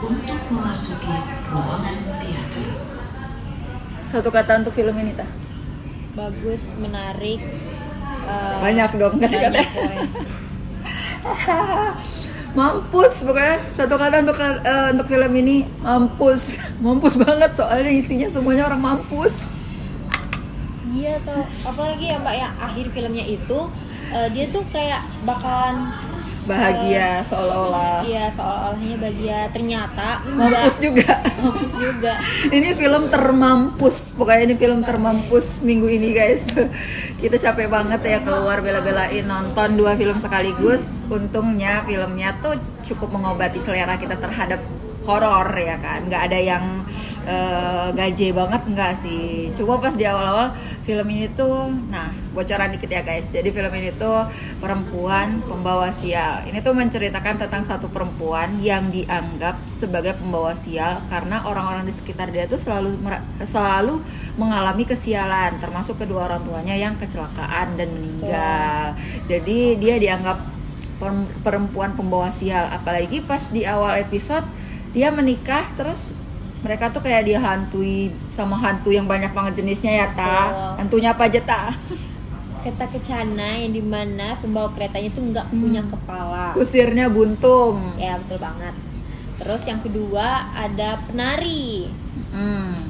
untuk memasuki ruangan teater. Satu kata untuk film ini, Tah. Bagus, menarik. Banyak dong kasih kata. Banyak, woy. Mampus pokoknya satu kata untuk film ini, mampus banget soalnya isinya semuanya orang mampus. Iya tau, apalagi ya mbak ya akhir filmnya itu dia tuh kayak bakalan Bahagia seolah-olah. iya seolah-olahnya bahagia, ternyata Mampus juga. mampus juga. Ini film termampus, pokoknya ini film termampus minggu ini guys. Kita capek banget ya keluar bela-belain nonton 2 film sekaligus. Untungnya filmnya tuh cukup mengobati selera kita terhadap horor ya kan, nggak ada yang gaje banget, nggak sih. Cuma pas di awal-awal film ini tuh, nah bocoran dikit ya guys. Jadi film ini tuh perempuan pembawa sial. Ini tuh menceritakan tentang satu perempuan yang dianggap sebagai pembawa sial karena orang-orang di sekitar dia tuh selalu mengalami kesialan, termasuk kedua orang tuanya yang kecelakaan dan meninggal. Jadi dia dianggap perempuan pembawa sial. Apalagi pas di awal episode dia menikah, terus mereka tuh kayak dia hantui sama hantu yang banyak banget jenisnya ya Ta. Hantunya apa aja Ta? Kereta kencana yang dimana pembawa keretanya tuh nggak punya kepala. Kusirnya buntung. Ya betul banget. Terus yang kedua ada penari.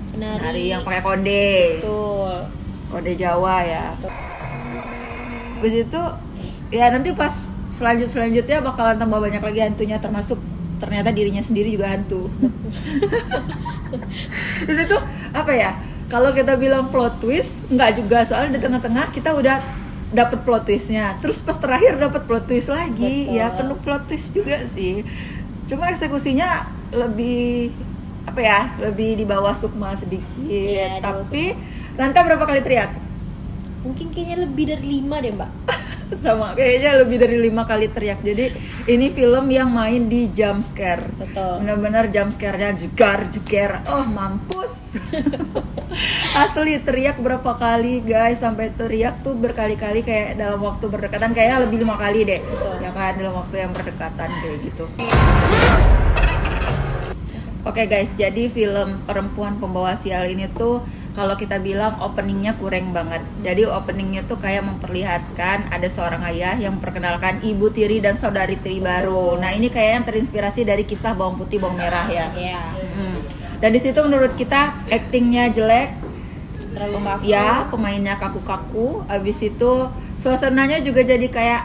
Penari yang pakai konde. Betul. Konde Jawa ya. Terus itu ya nanti pas selanjutnya bakalan tambah banyak lagi hantunya, termasuk ternyata dirinya sendiri juga hantu. Ini tuh apa ya? Kalau kita bilang plot twist, enggak juga, soalnya di tengah-tengah kita udah dapet plot twistnya. Terus pas terakhir dapet plot twist lagi. Betul. Ya penuh plot twist juga sih. Cuma eksekusinya lebih apa ya? Lebih di bawah Sukma sedikit. Iya, di bawah tapi Ranta berapa kali teriak? Mungkin kayaknya lebih dari 5 deh mbak. Sama kayaknya lebih dari 5 kali teriak. Jadi ini film yang main di jump scare. Betul. Benar-benar jump scare-nya jegar. Oh mampus. Asli teriak berapa kali guys, sampai teriak tuh berkali-kali kayak dalam waktu berdekatan, kayaknya lebih 5 kali deh. Betul. Ya kan, dalam waktu yang berdekatan kayak gitu. Oke guys, jadi film Perempuan Pembawa Sial ini tuh kalau kita bilang openingnya kurang banget. Jadi openingnya tuh kayak memperlihatkan ada seorang ayah yang memperkenalkan ibu tiri dan saudari tiri baru. Nah ini kayaknya terinspirasi dari kisah Bawang Putih Bawang Merah ya. Iya. Dan di situ menurut kita actingnya jelek, Terlalu kaku. ya pemainnya kaku-kaku. Abis itu suasananya juga jadi kayak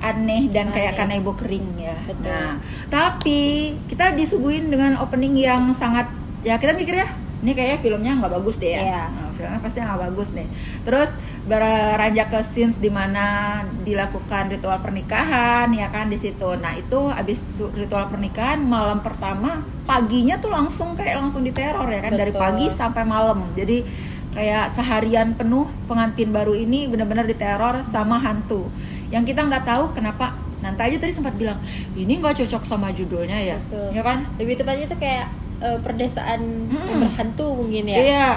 aneh dan kayak kanebo kering ya. Betul. Nah tapi kita disuguhin dengan opening yang sangat, ya kita mikir ya ini kayaknya filmnya nggak bagus deh ya. Iya. Nah, filmnya pasti nggak bagus deh. Terus beranjak ke scenes dimana dilakukan ritual pernikahan ya kan di situ. Nah itu abis ritual pernikahan malam pertama, paginya tuh langsung diteror ya kan. Betul. Dari pagi sampai malam. Jadi kayak seharian penuh pengantin baru ini benar-benar diteror sama hantu. Yang kita nggak tahu kenapa. Nanti aja tadi sempat bilang ini nggak cocok sama judulnya ya. Betul. Ya kan? Lebih tepatnya tuh kayak perdesaan yang berhantu mungkin ya. Iya,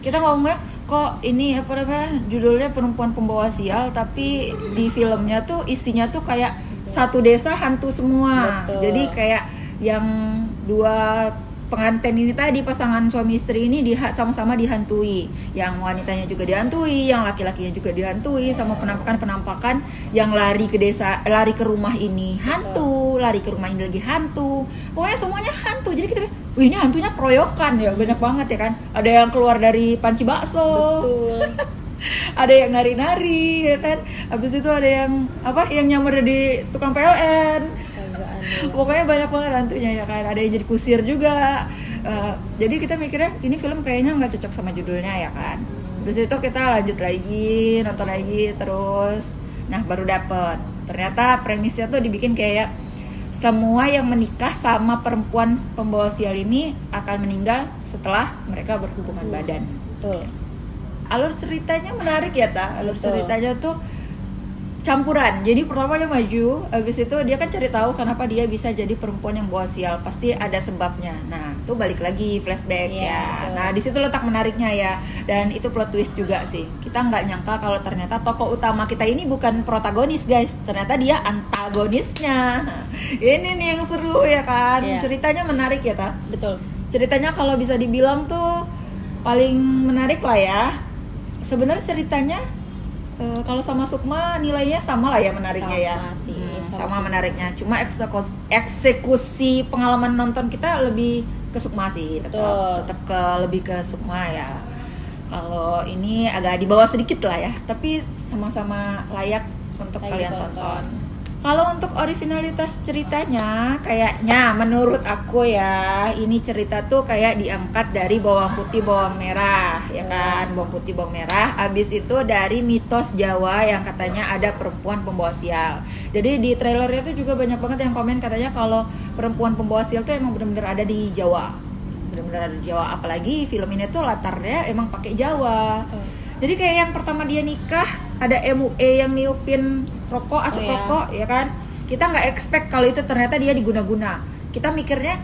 kita ngomongnya kok ini apa namanya judulnya Perempuan Pembawa Sial, tapi di filmnya tuh isinya tuh kayak satu desa hantu semua. Betul. Jadi kayak yang 2 pengantin ini tadi, pasangan suami istri ini sama-sama dihantui. Yang wanitanya juga dihantui, yang laki-lakinya juga dihantui, sama penampakan yang lari ke rumah ini hantu, lari ke rumah ini lagi hantu. Pokoknya semuanya hantu. Jadi kita wih ini hantunya keroyokan ya, banyak banget ya kan. Ada yang keluar dari panci bakso. Betul. Ada yang nari-nari ya kan. Habis itu ada yang yang nyamar di tukang PLN. Pokoknya banyak banget hantunya ya kan. Ada yang jadi kusir juga. Jadi kita mikirnya ini film kayaknya nggak cocok sama judulnya ya kan. Habis itu kita lanjut lagi, nonton lagi terus. Nah baru dapet. Ternyata premisnya tuh dibikin kayak semua yang menikah sama perempuan pembawa sial ini akan meninggal setelah mereka berhubungan badan. Betul. Alur ceritanya menarik ya Ta. Alur Betul. ceritanya tuh campuran. Jadi pertama dia maju, habis itu dia kan cari tahu kenapa dia bisa jadi perempuan yang bawa sial. Pasti ada sebabnya. Nah, itu balik lagi flashback Iya, ya. betul. Nah, di situ letak menariknya ya. Dan itu plot twist juga sih. Kita nggak nyangka kalau ternyata tokoh utama kita ini bukan protagonis, guys. Ternyata dia antagonisnya. Ini nih yang seru ya kan. Iya. Ceritanya menarik ya, Ta. Betul. Ceritanya kalau bisa dibilang tuh paling menarik lah ya. Sebenarnya ceritanya kalau sama Sukma nilainya sama lah ya menariknya ya. Sama sih, Sama sama sih. menariknya. Cuma eksekusi pengalaman nonton kita lebih ke Sukma sih, Betul. tetap ke lebih ke Sukma ya. Kalau ini agak di bawah sedikit lah ya, tapi sama-sama layak untuk Layak kalian ditonton. tonton. Kalau untuk originalitas ceritanya, kayaknya menurut aku ya, ini cerita tuh kayak diangkat dari bawang putih, bawang merah, ya kan, bawang putih, bawang merah. Habis itu dari mitos Jawa yang katanya ada perempuan pembawa sial. Jadi di trailernya tuh juga banyak banget yang komen katanya kalau perempuan pembawa sial tuh emang benar-benar ada di Jawa, benar-benar ada di Jawa. Apalagi film ini tuh latarnya emang pakai Jawa. Jadi kayak yang pertama dia nikah ada MUE yang niupin rokok, asap Oh, iya. rokok, ya kan? Kita nggak expect kalau itu ternyata dia diguna-guna. Kita mikirnya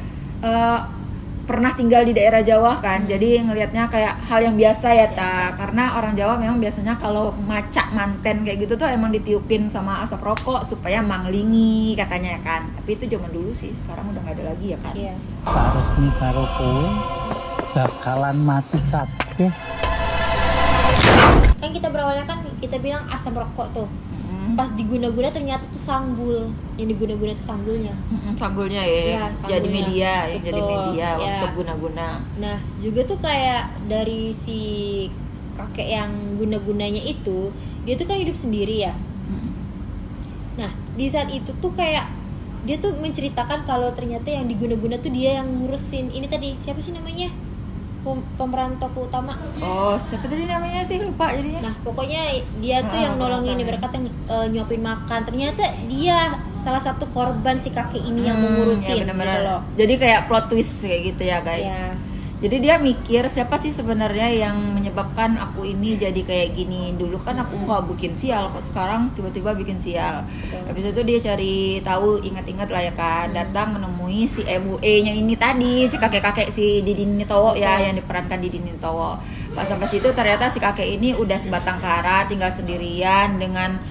pernah tinggal di daerah Jawa kan, jadi ngelihatnya kayak hal yang biasa ya ta. Karena orang Jawa memang biasanya kalau macak manten kayak gitu tuh emang ditiupin sama asap rokok supaya manglingi katanya ya kan. Tapi itu zaman dulu sih, sekarang udah nggak ada lagi ya kan. Iya. Saresmi karo kowe bakalan mati kabeh. Kan kita berawalnya kan kita bilang asam rokok tuh. Pas diguna-guna ternyata tuh sanggul. Yang diguna-guna tuh sanggulnya. Sanggulnya ya, Iya, jadi sanggulnya. media, yang jadi Betul, media ya. untuk guna-guna. Nah, juga tuh kayak dari si kakek yang guna-gunanya itu, dia tuh kan hidup sendiri ya. Nah, di saat itu tuh kayak dia tuh menceritakan kalau ternyata yang diguna-guna tuh dia yang ngurusin ini tadi, siapa sih namanya? Pemeran tokoh utama. Oh, siapa tadi namanya sih, lupa jadinya. Nah, pokoknya dia tuh yang nolongin ibarat kata nyuapin makan. Ternyata dia salah satu korban si kakek ini yang ya mengurusin benar-benar. gitu loh. Jadi kayak plot twist kayak gitu ya guys. Ya. Jadi dia mikir siapa sih sebenarnya yang menyebabkan aku ini jadi kayak gini. Dulu kan aku nggak bikin sial, kok sekarang tiba-tiba bikin sial. Habis itu dia cari tahu, ingat-ingat lah ya kan, datang menemui si MUE-nya ini tadi, si kakek-kakek si Didi Nitowo ya, yang diperankan Didi Nitowo. Pas sampai situ ternyata si kakek ini udah sebatang kara, tinggal sendirian dengan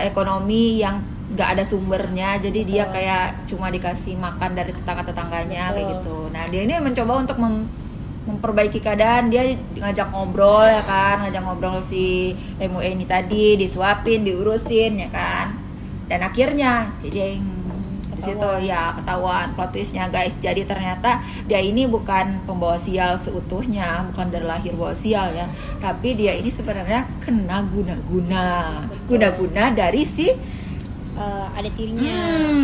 ekonomi yang nggak ada sumbernya, jadi dia kayak cuma dikasih makan dari tetangga-tetangganya kayak gitu. Nah dia ini mencoba untuk memperbaiki keadaan, dia ngajak ngobrol ya kan, ngajak ngobrol si MUE ini tadi, disuapin, diurusin ya kan, dan akhirnya jejeng di situ ya ketahuan plot twistnya guys. Jadi ternyata dia ini bukan pembawa sial seutuhnya, bukan dari lahir bawa sial ya, tapi dia ini sebenarnya kena guna-guna dari si Ada tirinya.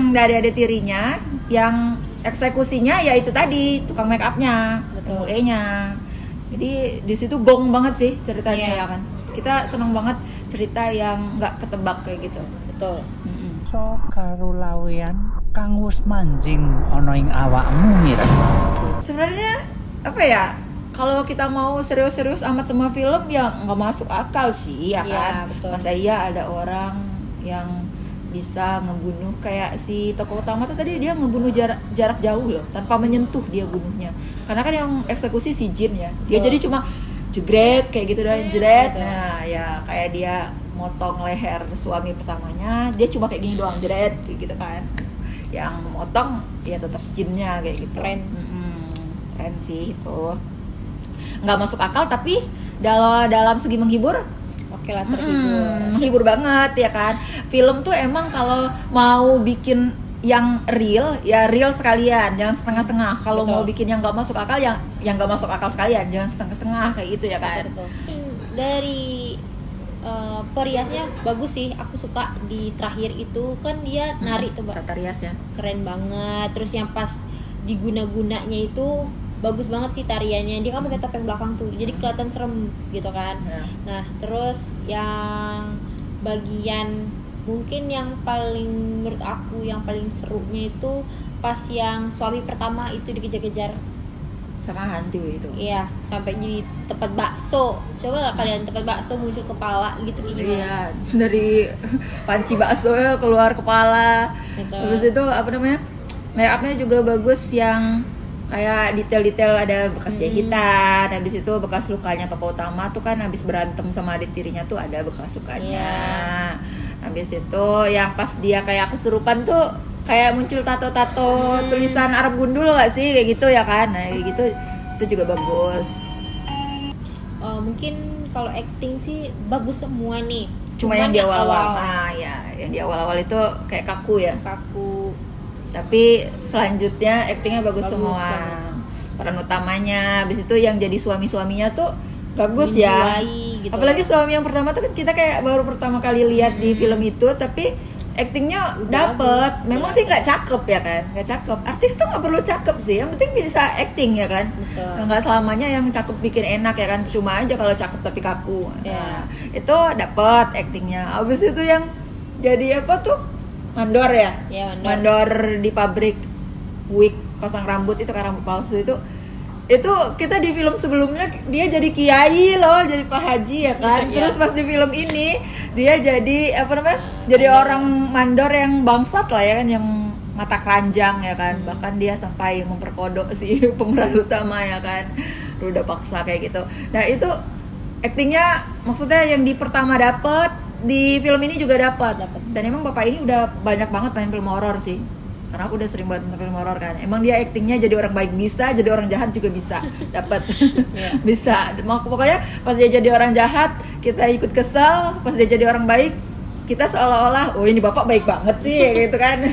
dari ada tirinya yang eksekusinya ya itu tadi tukang make upnya, Betul. MUE-nya. Jadi di situ gong banget sih ceritanya Iya. ya kan. Kita seneng banget cerita yang nggak ketebak kayak gitu. Betul. So karo lawean kang wis manjing ana ing awakmu mira. Sebenarnya apa ya? Kalau kita mau serius-serius amat sama film ya nggak masuk akal sih ya Iya, kan. betul. Masa iya ada orang yang bisa ngebunuh kayak si tokoh utama tuh tadi, dia ngebunuh jarak jauh loh, tanpa menyentuh dia bunuhnya. Karena kan yang eksekusi si Jin ya, dia Betul. jadi cuma jegret kayak gitu dan jeret. Betul. Nah ya kayak dia motong leher suami pertamanya, dia cuma kayak gini doang, jeret kayak gitu kan. Yang motong ya tetap Jinnya kayak gitu. Keren. Keren sih itu. Nggak masuk akal tapi dalam segi menghibur, Oke lah, terhibur. menghibur banget ya kan. Film tuh emang kalau mau bikin yang real ya real sekalian, jangan setengah-setengah. Kalau Betul. mau bikin yang nggak masuk akal yang nggak masuk akal sekalian, jangan setengah-setengah kayak gitu ya kan. Betul. Dari periasnya bagus sih, aku suka di terakhir itu kan dia nari tuh Mbak. Tata rias ya. Keren banget. Terus yang pas diguna-gunanya itu bagus banget sih tariannya. Dia kan pakai topeng belakang tuh, jadi kelihatan serem gitu kan. Ya. Nah terus yang bagian mungkin yang paling menurut aku yang paling serunya itu pas yang suami pertama itu dikejar-kejar sama hantu itu. Iya, sampai jadi tempat bakso. Coba lah kalian tempat bakso muncul kepala gitu gimana? Iya, dari panci bakso keluar kepala. Gitu. Habis itu apa namanya? Make upnya juga bagus yang kayak detail-detail ada bekas jahitan. Habis itu bekas lukanya tokoh utama tuh kan habis berantem sama adik tirinya tuh ada bekas lukanya. Habis itu yang pas dia kayak kesurupan tuh kayak muncul tato-tato tulisan Arab gundul gak sih kayak gitu ya kan? Nah kayak gitu itu juga bagus. Mungkin kalau acting sih bagus semua nih. Cuma Cuman yang di awal-awal, yang di awal-awal itu kayak kaku ya. kaku. Tapi selanjutnya actingnya bagus semua. banget. Peran utamanya, habis itu yang jadi suami-suaminya tuh bagus ya. Menjiwai gitu. Apalagi suami yang pertama tuh kan kita kayak baru pertama kali lihat di film itu, tapi actingnya Udah dapet. bagus, Memang udah. sih nggak cakep ya kan, nggak cakep. Artis tuh nggak perlu cakep sih, yang penting bisa acting ya kan. Betul. Nggak selamanya yang cakep bikin enak ya kan, cuma aja kalau cakep tapi kaku. Ya. Nah, itu dapet actingnya. Habis itu yang jadi apa tuh? Mandor ya? Ya, mandor. Mandor di pabrik wig pasang rambut itu kan rambut palsu itu kita di film sebelumnya dia jadi kiai loh, jadi pak haji ya kan. Iya. Terus pas di film ini dia jadi apa namanya, jadi orang mandor yang bangsat lah ya kan, yang mata keranjang ya kan. Bahkan dia sampai memperkodok si pemeran utama ya kan, ruda paksa kayak gitu. Nah itu aktingnya maksudnya yang di pertama dapet, di film ini juga dapat. Dan emang bapak ini udah banyak banget main film horor sih, karena aku udah sering banget nonton film horor kan. Emang dia aktingnya jadi orang baik bisa, jadi orang jahat juga bisa dapat. Bisa. Pokoknya pas dia jadi orang jahat kita ikut kesel, pas dia jadi orang baik kita seolah-olah oh ini bapak baik banget sih gitu kan.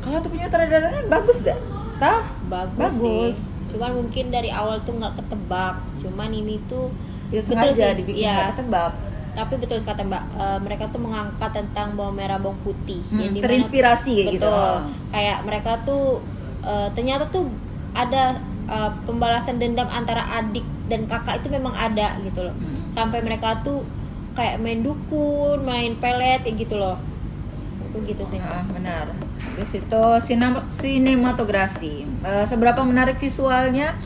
Kalau untuk penyutradaranya bagus gak? Tah? Bagus sih. Cuman mungkin dari awal tuh nggak ketebak. Cuman ini tuh Ya betul sengaja sih, dibikin ya. gak ketebak. Tapi betul kata Mbak, mereka tuh mengangkat tentang bawang merah bawang putih. Yang dimana- Terinspirasi kayak gitu. betul. Kayak mereka tuh ternyata tuh ada pembalasan dendam antara adik dan kakak itu memang ada gitu loh. Sampai mereka tuh kayak main dukun, main pelet kayak gitu loh. Itu gitu sih. Benar. Terus itu sinematografi. Seberapa menarik visualnya?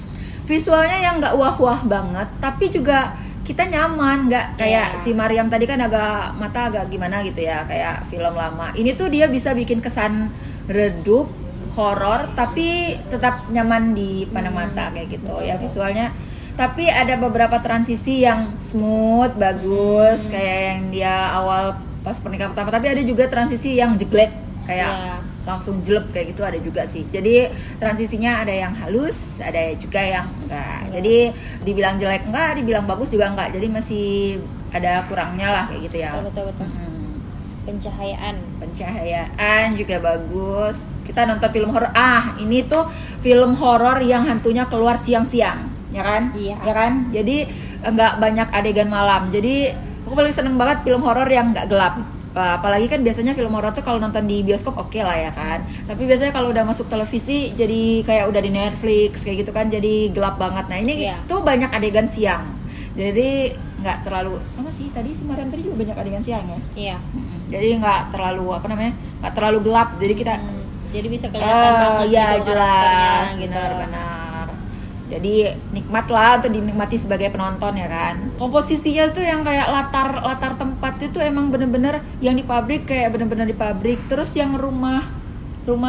Visualnya yang nggak wah-wah banget, tapi juga kita nyaman, nggak kayak Iya. si Mariam tadi kan agak mata agak gimana gitu ya, kayak film lama. Ini tuh dia bisa bikin kesan redup, horor, tapi tetap nyaman di pandang mata kayak gitu ya visualnya. Tapi ada beberapa transisi yang smooth, bagus, kayak yang dia awal pas pernikahan pertama. Tapi ada juga transisi yang jelek, kayak Iya. langsung jelek kayak gitu ada juga sih. Jadi transisinya ada yang halus, ada juga yang enggak. Jadi dibilang jelek enggak, dibilang bagus juga enggak. Jadi masih ada kurangnya lah kayak gitu ya. Betul. Pencahayaan juga bagus. Kita nonton film horor. Ini tuh film horor yang hantunya keluar siang-siang, ya kan? Iya. Ya kan? Jadi enggak banyak adegan malam. Jadi aku paling seneng banget film horor yang enggak gelap. Apalagi kan biasanya film horor tuh kalau nonton di bioskop oke lah ya kan, tapi biasanya kalau udah masuk televisi jadi kayak udah di Netflix kayak gitu kan, jadi gelap banget. Nah ini Iya. tuh banyak adegan siang, jadi nggak terlalu sama sih tadi si Mariam tadi juga banyak adegan siang ya. Iya. Jadi nggak terlalu nggak terlalu gelap, jadi kita Jadi bisa kelihatan banget ya gitu jelas karakternya, gitu. benar. Jadi nikmat lah untuk dinikmati sebagai penonton ya kan. Komposisinya tuh yang kayak latar tempat itu emang bener-bener yang di pabrik, kayak bener-bener di pabrik. Terus yang rumah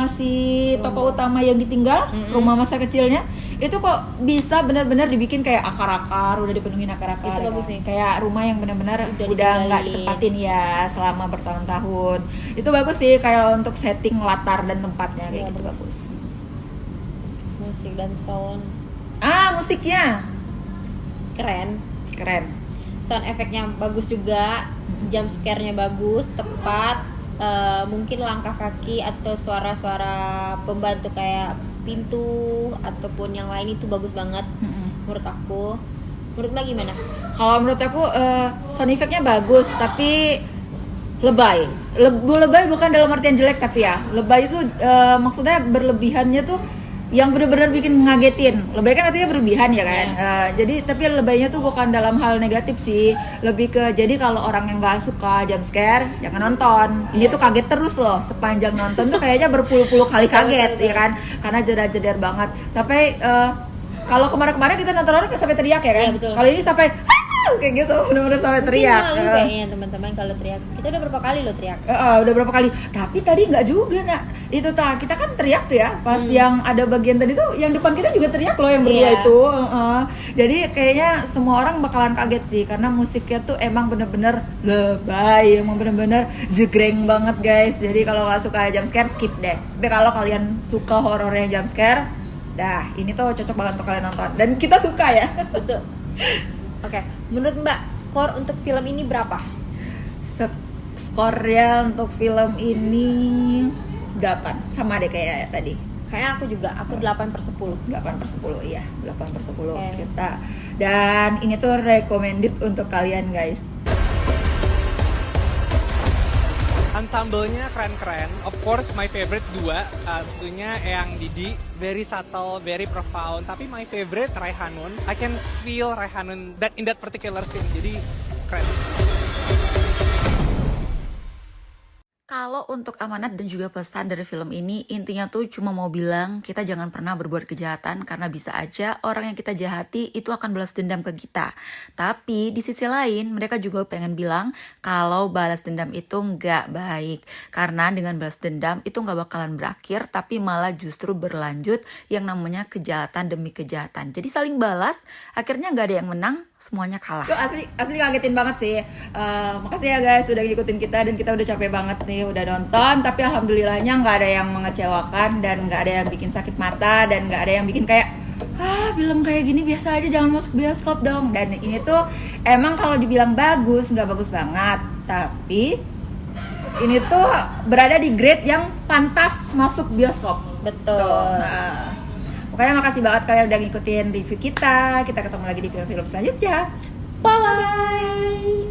si tokoh utama yang ditinggal, rumah masa kecilnya itu kok bisa bener-bener dibikin kayak akar-akar, udah dipenuhin akar-akar. Itu ya bagus kan? sih. Kayak rumah yang bener-bener Udah udah nggak ditinggalin. ditempatin ya selama bertahun-tahun. Itu bagus sih kayak untuk setting latar dan tempatnya kayak Iya, gitu bagus. Musik dan sound Musiknya keren. Sound efeknya bagus juga, jump scare-nya bagus, tepat. Mungkin langkah kaki atau suara-suara pembantu kayak pintu ataupun yang lain itu bagus banget menurut aku. Menurut Mbak gimana? Kalau menurut aku sound effect-nya bagus, tapi lebay. Lebay bukan dalam artian jelek, tapi ya lebay itu maksudnya berlebihannya tuh yang benar-benar bikin ngagetin. Lebay kan artinya berlebihan ya kan. Jadi tapi lebaynya tuh bukan dalam hal negatif sih, lebih ke jadi kalau orang yang nggak suka jump scare jangan nonton. Ini tuh kaget terus loh sepanjang nonton tuh kayaknya berpuluh-puluh kali kaget ya kan, karena jeder-jeder banget sampai Kalau kemarin-kemarin kita nonton horor sampai teriak ya kan? Iya, betul. Kalau ini sampai kayak gitu, benar-benar sampai Mungkin teriak. malu kayaknya teman-teman kalau teriak. Kita udah berapa kali lo teriak? Udah berapa kali? Tapi tadi nggak juga nak. Itu kita kan teriak tuh ya. Pas yang ada bagian tadi tuh, yang depan kita juga teriak loh yang berdua Iya. itu. Jadi kayaknya semua orang bakalan kaget sih karena musiknya tuh emang bener-bener lebay, emang bener-bener zegreng banget guys. Jadi kalau nggak suka jump scare skip deh. Tapi kalau kalian suka horor yang jump scare, dah ini tuh cocok banget untuk kalian nonton. Dan kita suka ya. Betul. Oke, menurut Mbak, skor untuk film ini berapa? Skornya untuk film ini 8, sama deh kayak tadi. Kayaknya aku juga, aku 8/10. 8/10 iya, 8/10 Oke. kita. Dan ini tuh recommended untuk kalian guys. Ensemble-nya keren-keren. Of course my favorite dua, tentunya Eyang Didi, very subtle, very profound. Tapi my favorite Raihanun. I can feel Raihanun in that particular scene. Jadi keren. Kalau untuk amanat dan juga pesan dari film ini, intinya tuh cuma mau bilang kita jangan pernah berbuat kejahatan karena bisa aja orang yang kita jahati itu akan balas dendam ke kita. Tapi di sisi lain mereka juga pengen bilang kalau balas dendam itu nggak baik. Karena dengan balas dendam itu nggak bakalan berakhir tapi malah justru berlanjut yang namanya kejahatan demi kejahatan. Jadi saling balas, akhirnya nggak ada yang menang, semuanya kalah. Tuh asli kagetin banget sih. Makasih ya guys udah ngikutin kita dan kita udah capek banget nih udah nonton, tapi alhamdulillahnya nggak ada yang mengecewakan dan nggak ada yang bikin sakit mata dan nggak ada yang bikin kayak film kayak gini biasa aja jangan masuk bioskop dong. Dan ini tuh emang kalau dibilang bagus nggak bagus banget, tapi ini tuh berada di grade yang pantas masuk bioskop. Betul. Pokoknya makasih banget kalian udah ngikutin review kita. Kita ketemu lagi di film-film selanjutnya. Bye-bye.